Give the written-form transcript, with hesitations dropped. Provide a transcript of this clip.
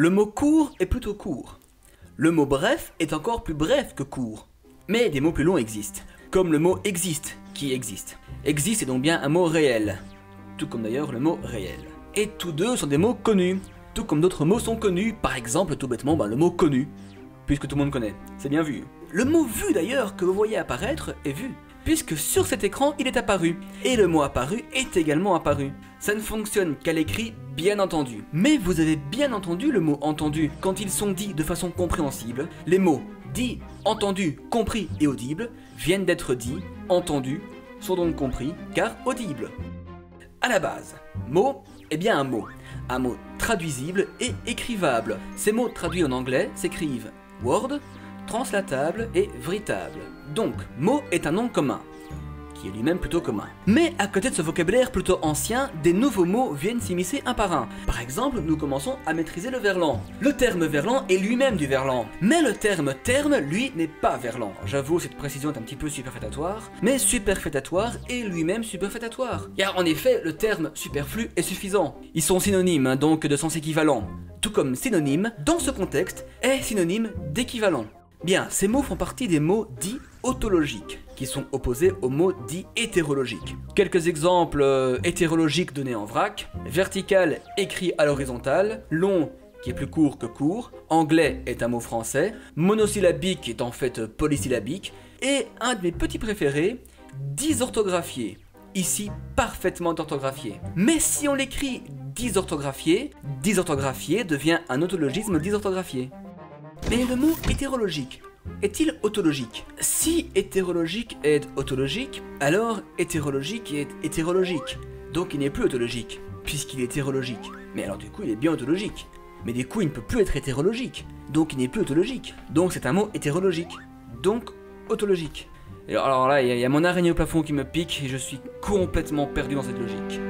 Le mot court est plutôt court. Le mot bref est encore plus bref que court. Mais des mots plus longs existent, comme le mot existe, qui existe. Existe est donc bien un mot réel, tout comme d'ailleurs le mot réel. Et tous deux sont des mots connus, tout comme d'autres mots sont connus, par exemple tout bêtement le mot connu, puisque tout le monde connaît, c'est bien vu. Le mot vu d'ailleurs que vous voyez apparaître est vu, puisque sur cet écran il est apparu, et le mot apparu est également apparu. Ça ne fonctionne qu'à l'écrit, bien entendu. Mais vous avez bien entendu le mot entendu quand ils sont dits de façon compréhensible. Les mots dits, entendus, compris et audibles viennent d'être dits, entendus, sont donc compris car audibles. À la base, mot est bien un mot traduisible et écrivable. Ces mots traduits en anglais s'écrivent word, translatable et véritable. Donc, mot est un nom commun, qui est lui-même plutôt commun. Mais à côté de ce vocabulaire plutôt ancien, des nouveaux mots viennent s'immiscer un par un. Par exemple, nous commençons à maîtriser le verlan. Le terme verlan est lui-même du verlan, mais le terme terme, lui, n'est pas verlan. J'avoue, cette précision est un petit peu superfétatoire, mais superfétatoire est lui-même superfétatoire. Car en effet, le terme superflu est suffisant. Ils sont synonymes, donc de sens équivalent. Tout comme synonyme, dans ce contexte, est synonyme d'équivalent. Bien, ces mots font partie des mots dits autologiques, qui sont opposés aux mots dits hétérologiques. Quelques exemples hétérologiques donnés en vrac: vertical écrit à l'horizontale, long qui est plus court que court, anglais est un mot français, monosyllabique est en fait polysyllabique, et un de mes petits préférés, dysorthographié. Ici parfaitement orthographié. Mais si on l'écrit dysorthographié, dysorthographié devient un autologisme dysorthographié. Mais le mot hétérologique est-il autologique? Si hétérologique est autologique, alors hétérologique est hétérologique. Donc il n'est plus autologique, puisqu'il est hétérologique. Mais alors du coup il est bien autologique. Mais du coup il ne peut plus être hétérologique, donc il n'est plus autologique. Donc c'est un mot hétérologique, donc autologique. Alors là, il y a mon araignée au plafond qui me pique et je suis complètement perdu dans cette logique.